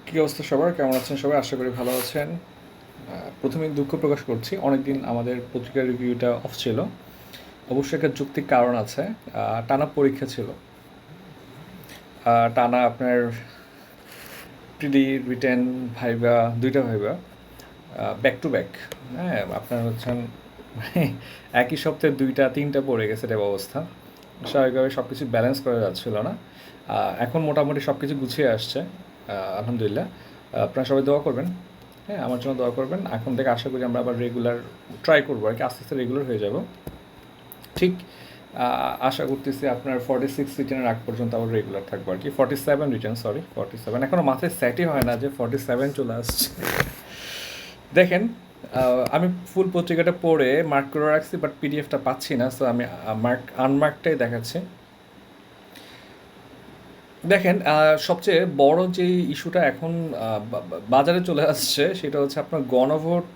কী অবস্থা সবার? কেমন আছেন সবাই? আশা করি ভালো আছেন। প্রথমেই দুঃখ প্রকাশ করছি, অনেকদিন আমাদের পত্রিকার রিভিউটা অফ ছিল। অবশ্যই একটা যৌক্তিক কারণ আছে। টানা পরীক্ষা ছিল। টানা আপনার প্রিলি, রিটেন, ভাইভা, দুইটা ভাইভা, ব্যাক টু ব্যাক। হ্যাঁ, আপনার হচ্ছেন মানে একই সপ্তাহে দুইটা তিনটা পড়ে গেছে এটার অবস্থা। স্বাভাবিকভাবে সব কিছু ব্যালেন্স করা যাচ্ছিল না। এখন মোটামুটি সব কিছু গুছিয়ে আসছে, আলহামদুলিল্লাহ। আপনারা সবাই দোয়া করবেন। হ্যাঁ, আমার জন্য দোয়া করবেন। এখন থেকে আশা করি আমরা আবার রেগুলার ট্রাই করবো আর কি, আস্তে আস্তে রেগুলার হয়ে যাব। ঠিক আশা করতেছি আপনার 46 রিটার্নের আগ পর্যন্ত আবার রেগুলার থাকবো আর কি। 47 রিটার্ন, সরি 47, এখনও মাথায় সেটই হয় না যে 47 চলে আসছে। দেখেন, আমি ফুল পত্রিকাটা পড়ে মার্ক করে রাখছি, বাট পিডিএফটা পাচ্ছি না, সো আমি আনমার্কটাই দেখাচ্ছি। দেখেন, সবচেয়ে বড় যে ইস্যুটা এখন বাজারে চলে আসছে সেটা হচ্ছে আপনার গণভোট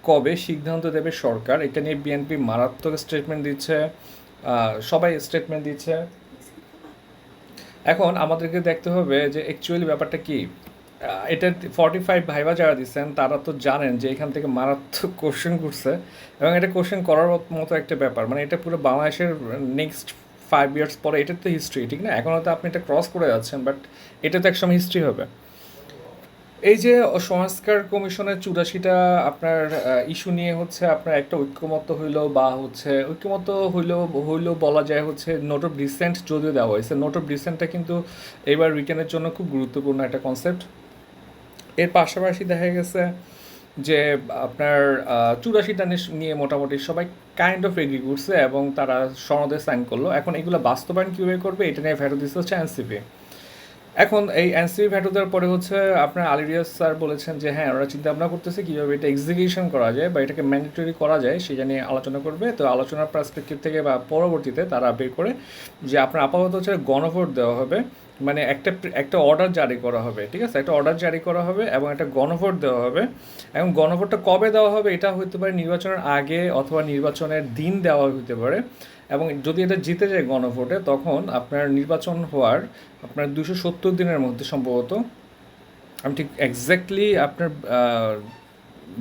কবে সিদ্ধান্ত দেবে সরকার, এটা নিয়ে বিএনপি মারাত্মক স্টেটমেন্ট দিচ্ছে। সবাই স্টেটমেন্ট দিচ্ছে। এখন আমাদেরকে দেখতে হবে যে অ্যাকচুয়ালি ব্যাপারটা কি। এটা 45 ভাইবা যারা দিচ্ছেন তারা তো জানেন যে এখান থেকে মারাত্মক কোশ্চেন করছে, এবং এটা কোশ্চেন করার মতো একটা ব্যাপার, মানে এটা পুরো বাংলাদেশের নেক্সট 5 ইয়ার্স পরে এটার তো হিস্ট্রি, ঠিক না? এখন হয়তো আপনি এটা ক্রস করে যাচ্ছেন, বাট এটা তো একসময় হিস্ট্রি হবে। এই যে সংস্কার কমিশনের 84টা আপনার ইস্যু নিয়ে হচ্ছে আপনার একটা ঐক্যমত্য হইলো, বা হচ্ছে ঐক্যমত্য হইলো বলা যায় হচ্ছে নোট অফ ডিসেন্ট যদিও দেওয়া হয়েছে। নোট অফ ডিসেন্টটা কিন্তু এবার রিটার্নের জন্য খুব গুরুত্বপূর্ণ একটা কনসেপ্ট। এর পাশাপাশি দেখা গেছে যে আপনার 84টা নিয়ে মোটামুটি সবাই কাইন্ড অফ এগ্রি করছে, এবং তারা সনদে সাইন করলো। এখন এগুলো বাস্তবায়ন কীভাবে করবে এটা নিয়ে ভ্যাটু দিচ্ছে হচ্ছে এনসিপি। এখন এই এনসিপি ভ্যাটু দেওয়ার পরে হচ্ছে আপনার আলিরিয়াস স্যার বলেছেন যে হ্যাঁ, ওরা চিন্তা ভাবনা করতেছে কীভাবে এটা এক্সিকিউশন করা যায় বা এটাকে ম্যান্ডেটরি করা যায়, সেটা নিয়ে আলোচনা করবে। তো আলোচনার পার্সপেক্টিভ থেকে বা পরবর্তীতে তারা বের করে যে আপনার আপাতত হচ্ছে গণভোট দেওয়া হবে, মানে একটা একটা অর্ডার জারি করা হবে, ঠিক আছে? একটা অর্ডার জারি করা হবে এবং একটা গণভোট দেওয়া হবে। এবং গণভোটটা কবে দেওয়া হবে এটা হতে পারে নির্বাচনের আগে অথবা নির্বাচনের দিন দেওয়া হতে পারে। এবং যদি এটা জিতে যায় গণভোটে, তখন আপনার নির্বাচন হওয়ার আপনার 270 দিনের মধ্যে সম্ভবত, আমি ঠিক এক্স্যাক্টলি আপনার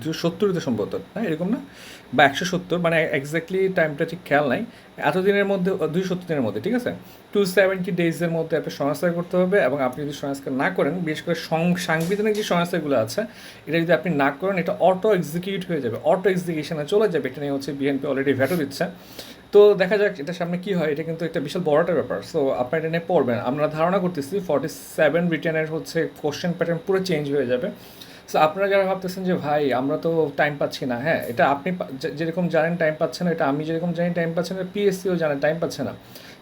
270তে সম্ভবত, হ্যাঁ এরকম না, বা 170, মানে এক্স্যাক্টলি টাইমটা ঠিক খেয়াল নাই। এতদিনের মধ্যে 270 দিনের মধ্যে, ঠিক আছে, 270 ডেজের মধ্যে আপনি সংস্কার করতে হবে। এবং আপনি যদি সংস্কার না করেন, বিশেষ করে সাংবিধানিক যে সংস্কারগুলো আছে, এটা যদি আপনি না করেন, এটা অটো এক্সিকিউট হয়ে যাবে, অটো এক্সিকিউশনে চলে যাবে। এটা নিয়ে হচ্ছে বিএনপি অলরেডি ভ্যাটু দিচ্ছে। তো দেখা যাক এটা সামনে কী হয়। এটা কিন্তু একটা বিশাল বড় একটা ব্যাপার। সো আপনার এটা নিয়ে পড়বেন। আমরা ধারণা করতেছি 47 রিটার্নের হচ্ছে কোশ্চেন প্যাটার্ন পুরো চেঞ্জ হয়ে যাবে। সো আপনারা যারা ভাবতেছেন যে ভাই আমরা তো টাইম পাচ্ছি না, হ্যাঁ, এটা আপনি যেরকম জানেন টাইম পাচ্ছেন, এটা আমি যেরকম জানি টাইম পাচ্ছেন, পিএসসিও জানে টাইম পাচ্ছে না।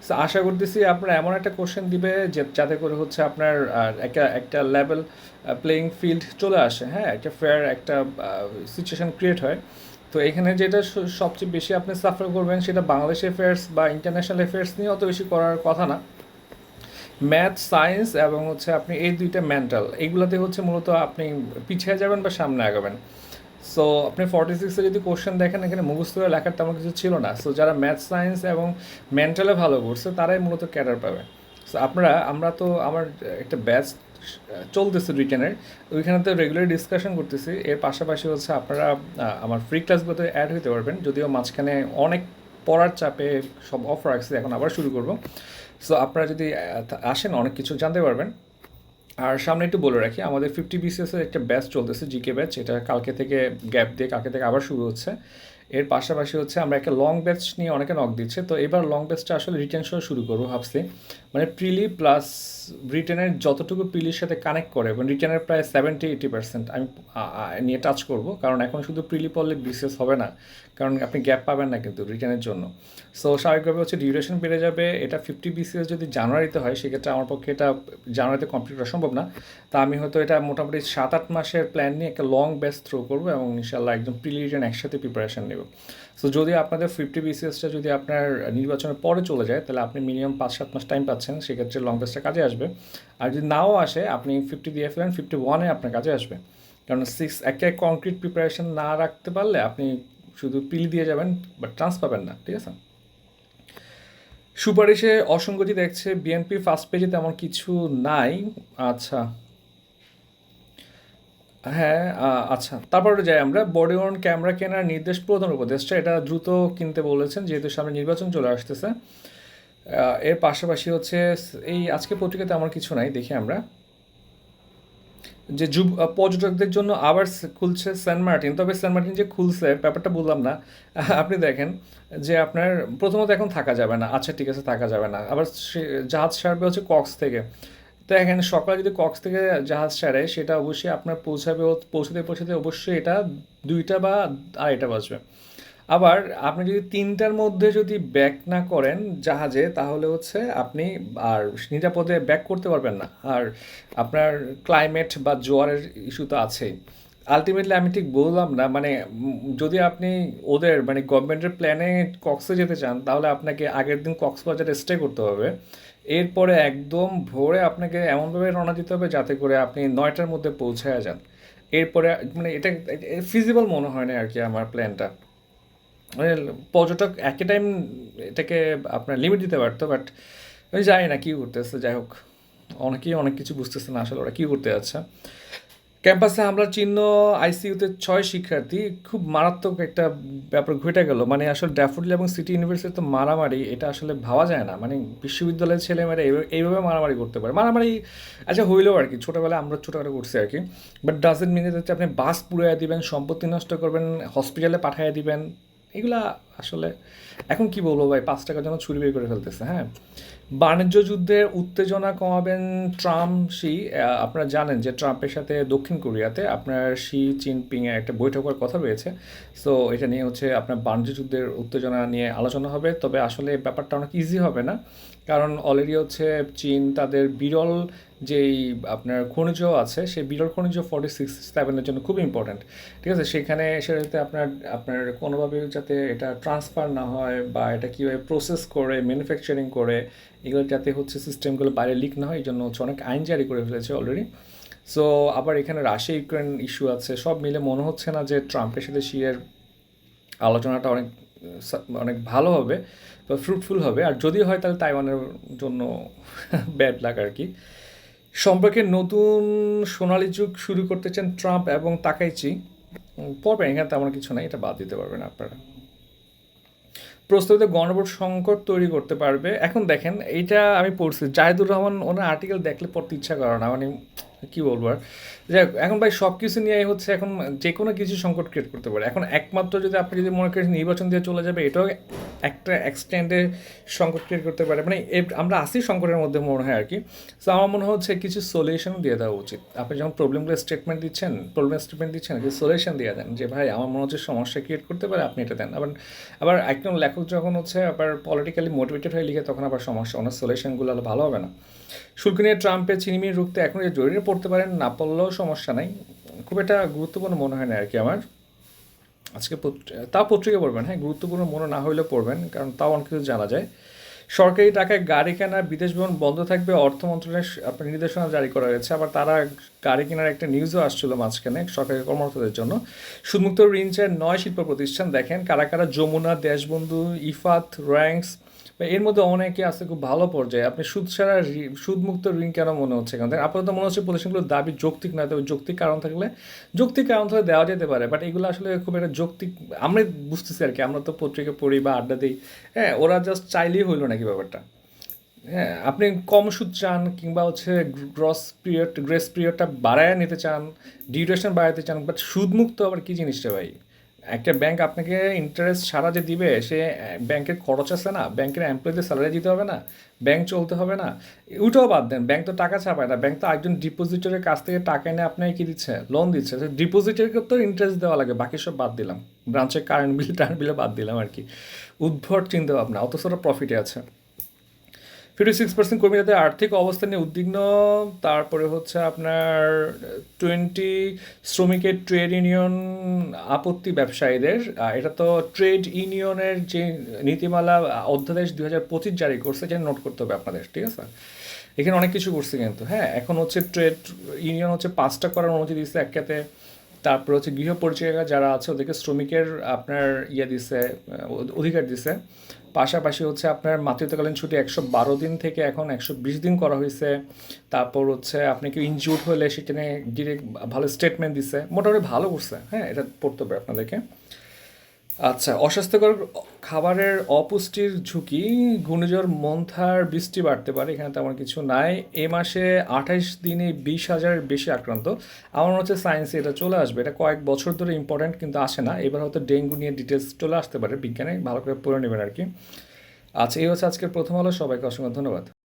সো আশা করতেছি আপনারা এমন একটা কোশ্চেন দিবে যে যাতে করে হচ্ছে আপনার একটা একটা লেভেল প্লেয়িং ফিল্ড চলে আসে, হ্যাঁ, একটা ফেয়ার একটা সিচুয়েশন ক্রিয়েট হয়। তো এখানে যেটা সবচেয়ে বেশি আপনি সাফার করবেন সেটা বাংলাদেশ অ্যাফেয়ার্স বা ইন্টারন্যাশনাল অ্যাফেয়ার্স নিয়ে অত বেশি করার কথা না। ম্যাথ, সায়েন্স এবং হচ্ছে আপনি এই দুইটা মেন্টাল, এইগুলোতে হচ্ছে মূলত আপনি পিছিয়ে যাবেন বা সামনে আগাবেন। সো আপনি 46-এ যদি কোশ্চেন দেখেন, এখানে মুখস্থ করে লেখার তেমন কিছু ছিল না। সো যারা ম্যাথ, সায়েন্স এবং মেন্টালে ভালো করছে তারাই মূলত ক্যাডার পাবে। সো আমরা তো আমার একটা ব্যাচ চলতেছে রিটেনের, ওইখানে তো রেগুলার ডিসকাশন করতেছি। এর পাশাপাশি হচ্ছে আপনারা আমার ফ্রি ক্লাসগুলোতে অ্যাড হতে পারবেন, যদিও মাঝখানে অনেক পড়ার চাপে সব অফ রাখছি, এখন আবার শুরু করব। সো আপনারা যদি আসেন অনেক কিছু জানতে পারবেন। আর সামনে একটু বলে রাখি, আমাদের 50 BCS-এর একটা ব্যাচ চলতেছে, জিকে ব্যাচ। এটা কালকে থেকে গ্যাপ দিয়ে কালকে থেকে আবার শুরু হচ্ছে। এর পাশাপাশি হচ্ছে আমরা একটা লং ব্যাচ নিয়ে অনেকে নক দিচ্ছে। তো এবার লং ব্যাচটা আসলে রিটেন সহ শুরু করবো ভাবছি, মানে প্রিলি প্লাস রিটেনের যতটুকু প্রিলির সাথে কানেক্ট করে, এবং রিটেনের প্রায় 70-80% আমি নিয়ে টাচ করব। কারণ এখন শুধু প্রিলি পড়লে বিসিএস হবে না, কারণ আপনি গ্যাপ পাবেন না কিন্তু রিটেনের জন্য। সো স্বাভাবিকভাবে হচ্ছে ডিউরেশন বেড়ে যাবে। এটা 50 BCS যদি জানুয়ারিতে হয়, সেক্ষেত্রে আমার পক্ষে এটা জানুয়ারিতে কমপ্লিট করা সম্ভব না। তা আমি হয়তো এটা মোটামুটি 7-8 মাসের প্ল্যান নিয়ে একটা লং ব্যাচ থ্রো করবো, এবং ইনশাল্লাহ একদম প্রিলি রিটেন একসাথে প্রিপারেশন নেব। সো যদি আপনাদের 50 BCSটা যদি আপনার নির্বাচনের পরে চলে যায়, তাহলে আপনি মিনিমাম 5-7 মাস টাইম পাচ্ছেন, সেক্ষেত্রে লং ব্যাচটা কাজে আসবে। আর যদি নাও আসে, আপনি 50 দিয়ে ফেলেন, 51-এ আপনার কাজে আসবে। কারণ 6 একটা কংক্রিট প্রিপারেশন না রাখতে পারলে আপনি শুধু পিলি দিয়ে যাবেন, বাট চান্স পাবেন না, ঠিক আছে? সুপারিশে অসঙ্গতি দেখছে বিএনপি, ফার্স্ট পেজে তেমন কিছু নাই। আচ্ছা, হ্যাঁ, আচ্ছা। তারপরে যাই আমরা। বডি ওয়ার্ন ক্যামেরা কেনার নির্দেশ প্রধান উপদেষ্টা। এটা দ্রুত কিনতে বলেছেন যেহেতু সামনে নির্বাচন চলে আসতেছে। এর পাশাপাশি হচ্ছে এই আজকে পত্রিকাতে আমার কিছু নাই, দেখি আমরা। যে পর্যটকদের জন্য আবার খুলছে সেন্ট মার্টিন, তবে সেন্ট মার্টিন যে খুলছে ব্যাপারটা বললাম না। আপনি দেখেন যে আপনার প্রথমত এখন থাকা যাবে না, আচ্ছা ঠিক আছে থাকা যাবে না, আবার জাহাজ ছাড়বে হচ্ছে কক্স থেকে। তো এখানে সকালে যদি কক্স থেকে জাহাজ ছাড়ে সেটা অবশ্যই আপনার পৌঁছাতে পৌঁছাতে অবশ্যই এটা 2টা বা 2:30 বাজবে। আবার আপনি যদি 3টার মধ্যে যদি ব্যাক না করেন জাহাজে তাহলে হচ্ছে আপনি আর নিরাপদে ব্যাক করতে পারবেন না। আর আপনার ক্লাইমেট বা জোয়ারের ইস্যু তো আছেই। আলটিমেটলি আমি ঠিক বললাম না, মানে যদি আপনি ওদের মানে গভর্নমেন্টের প্ল্যানে কক্সে যেতে চান তাহলে আপনাকে আগের দিন কক্সবাজারে স্টে করতে হবে। এরপরে একদম ভোরে আপনাকে এমনভাবে রওনা দিতে হবে যাতে করে আপনি 9টার মধ্যে পৌঁছায় যান। এরপরে মানে এটা ফিজিবল মনে হয় না আর কি আমার প্ল্যানটা। মানে পর্যটক এট এ টাইম এটাকে আপনার লিমিট দিতে পারতো, বাট আমি জানি না কী করতেছে। যাই হোক, অনেকেই অনেক কিছু বুঝতেছে না আসলে ওরা কী করতে যাচ্ছে। ক্যাম্পাসে হামলার চিহ্ন, আইসিইউতে 6 শিক্ষার্থী, খুব মারাত্মক একটা ব্যাপার ঘটে গেল। মানে আসলে ড্যাফোডিল এবং সিটি ইউনিভার্সিটি তো মারামারি, এটা আসলে ভাবা যায় না। মানে বিশ্ববিদ্যালয়ের ছেলেমেয়েরা এইভাবে মারামারি করতে পারে। মারামারি আচ্ছা হইলেও আর কি, ছোটোবেলায় আমরা ছোটোখাটো করছি আর কি, বাট ডাজেন্ট মিন হচ্ছে আপনি বাস পুড়িয়ে দিবেন, সম্পত্তি নষ্ট করবেন, হসপিটালে পাঠিয়ে দিবেন, এগুলা আসলে এখন কি বলবো ভাই, 5 টাকার জন্য ছুরি বের করে ফেলতেছে। হ্যাঁ, বাণিজ্য যুদ্ধের উত্তেজনা কমাবেন ট্রাম্প শি। আপনারা জানেন যে ট্রাম্পের সাথে দক্ষিণ কোরিয়াতে আপনার শি জিনপিংয়ের একটা বৈঠক হওয়ার কথা রয়েছে। সো এটা নিয়ে হচ্ছে আপনার বাণিজ্য যুদ্ধের উত্তেজনা নিয়ে আলোচনা হবে, তবে আসলে ব্যাপারটা অনেক ইজি হবে না, কারণ অলরেডি হচ্ছে চীন তাদের বিরল যেই আপনার খনিজ আছে সেই বিরল খনিজ 46-7-এর জন্য খুব ইম্পর্ট্যান্ট। ঠিক আছে, সেখানে সেটা যাতে আপনার আপনার কোনোভাবে যাতে এটা ট্রান্সফার না হয় বা এটা কীভাবে প্রসেস করে ম্যানুফ্যাকচারিং করে এগুলো যাতে হচ্ছে সিস্টেমগুলো বাইরে লিক না হয়, এই জন্য হচ্ছে অনেক আইন জারি করে ফেলেছে অলরেডি। সো আবার এখানে রাশিয়া ইউক্রেন ইস্যু আছে, সব মিলে মনে হচ্ছে না যে ট্রাম্পের সাথে শিয়ের আলোচনাটা অনেক অনেক ভালো হবে বা ফ্রুটফুল হবে। আর যদি হয় তাহলে তাইওয়ানের জন্য ব্যাড লাগ আর কি। সম্পর্কে নতুন সোনালী যুগ শুরু করতে চান ট্রাম্প এবং তাকাইচি। পড়বেন, এখানে তেমন কিছু নাই, এটা বাদ দিতে পারবেন আপনারা। প্রস্তাবিত গণভোট সংকট তৈরি করতে পারবে। এখন দেখেন এইটা আমি পড়ছি, জাহিদুর রহমান ওনার আর্টিকেল দেখলে পড়তে ইচ্ছা করে না, মানে কী বলবো আর। যাই হোক, এখন ভাই সব কিছু নিয়ে হচ্ছে এখন যে কোনো কিছু সংকট ক্রিয়েট করতে পারে। এখন একমাত্র যদি আপনি যদি মনে করেন নির্বাচন দিয়ে চলে যাবে, এটাও একটা এক্সটেন্ডে সংকট ক্রিয়েট করতে পারে। মানে আমরা আসি সংকটের মধ্যে মনে হয় আর কি। সো আমার মনে হচ্ছে কিছু সলিউশন দিয়ে দেওয়া উচিত। আপনি যখন প্রবলেম স্টেটমেন্ট দিচ্ছেন কিছু সলিউশন দিয়ে দেন যে ভাই আমার মনে হচ্ছে সমস্যা ক্রিয়েট করতে পারে, আপনি এটা দেন। আবার আবার একজন লেখক যখন হচ্ছে আবার পলিটিক্যালি মোটিভেটেড হয়ে লিখে তখন আবার সমস্যা, ওনার সলিউশনগুলো ভালো হবে না। শুল্ক নিয়ে ট্রাম্পের চিনিমিনি রুখতে এখন যে জরুরি পড়তে পারেন, না পড়লেও সমস্যা নাই, খুব একটা গুরুত্বপূর্ণ মনে হয় না আর কি আমার। আজকে তাও পত্রিকা পড়বেন, হ্যাঁ গুরুত্বপূর্ণ মনে না হলেও পড়বেন, কারণ তাও অনেক কিছু জানা যায়। সরকারি টাকায় গাড়ি কেনা, বিদেশ ভ্রমণ বন্ধ থাকবে, অর্থ মন্ত্রণালয়ের আপনার নির্দেশনা জারি করা হয়েছে। আবার তারা গাড়ি কেনার একটা নিউজও আসছিল মাঝখানে সরকারি কর্মরতদের জন্য। সুদমুক্ত ঋণ চায় 9 শিল্প প্রতিষ্ঠান। দেখেন কারা কারা: যমুনা, দেশবন্ধু, ইফাত, র্যাঙ্কস, এর মধ্যে অনেকে আছে খুব ভালো পর্যায়ে। আপনি সুদ ছাড়া সুদমুক্ত ঋণ কেন মনে হচ্ছে? কারণ আপাতত মনে হচ্ছে প্রতিষ্ঠানগুলোর দাবি যৌক্তিক নয়, তবে যৌক্তিক কারণ থাকলে দেওয়া যেতে পারে, বাট এগুলো আসলে খুব একটা যৌক্তিক আমরা বুঝতেছি আর কি। আমরা তো পত্রিকা পড়ি বা আড্ডা দিই, হ্যাঁ ওরা জাস্ট চাইলেই হইলো নাকি ব্যাপারটা। হ্যাঁ, আপনি কম সুদ চান কিংবা হচ্ছে গ্রেস পিরিয়ডটা বাড়ায় নিতে চান, ডিউরেশন বাড়াতে চান, বাট সুদমুক্ত আবার কী জিনিসটা ভাই? একটা ব্যাংক আপনাকে ইন্টারেস্ট ছাড়া যে দিবে, সে ব্যাংকের খরচ আছে না, ব্যাংকের এমপ্লয়ীদের স্যালারি দিতে হবে না, ব্যাংক চলতে হবে না, ওটাও বাদ দেন। ব্যাংক তো টাকা ছাপায় না, ব্যাংক তো একজন ডিপোজিটরের কাছ থেকে টাকা এনে আপনাকে কি দিচ্ছে, লোন দিচ্ছে। ডিপোজিটরকে তো ইন্টারেস্ট দেওয়া লাগে, বাকি সব বাদ দিলাম, ব্রাঞ্চের কারেন্ট বিলে বাদ দিলাম আর কি। উদ্ভট চিন্তা ভাবনা, অথচ ওরা প্রফিটে আছে। 56% কর্মী তাদের আর্থিক অবস্থা নিয়ে উদ্বিগ্ন। তারপরে হচ্ছে আপনার 20 শ্রমিকের ট্রেড ইউনিয়ন আপত্তি ব্যবসায়ীদের। এটা তো ট্রেড ইউনিয়নের যে নীতিমালা অধ্যাদেশ 2025 জারি করছে, যেটা নোট করতে হবে আপনাদের, ঠিক আছে। এখানে অনেক কিছু করছে কিন্তু, হ্যাঁ এখন হচ্ছে ট্রেড ইউনিয়ন হচ্ছে 5টা করার অনুমতি দিচ্ছে একসাথে। তারপর হচ্ছে গৃহ পরিচারিকা যারা আছে ওদেরকে শ্রমিকের আপনার দিছে, অধিকার দিছে। পাশাপাশি হচ্ছে আপনার মাতৃত্বকালীন ছুটি 112 দিন থেকে এখন 120 দিন করা হয়েছে। তারপর হচ্ছে আপনি কি ইনজিউর্ড হলে সেটা নিয়ে ডিরেক্ট ভালো স্টেটমেন্ট দিছে, মোটামুটি ভালো করছে। হ্যাঁ, এটা পড়তে হবে আপনাদেরকে। আচ্ছা, অস্বাস্থ্যকর খাবারের অপুষ্টির ঝুঁকি, ঘূর্ণিঝড় মন্থার বৃষ্টি বাড়তে পারে, এখানে তেমন কিছু নাই। এ মাসে 28 দিনে 20,000-এর বেশি আক্রান্ত। আমার মনে হচ্ছে সায়েন্সে এটা চলে আসবে, এটা কয়েক বছর ধরে ইম্পর্ট্যান্ট কিন্তু আসে না, এবার হয়তো ডেঙ্গু নিয়ে ডিটেলস চলে আসতে পারে, বিজ্ঞানে ভালো করে পড়ে নেবেন আর কি। আচ্ছা, এই হচ্ছে আজকের প্রথম আলো, সবাইকে অসংখ্য ধন্যবাদ।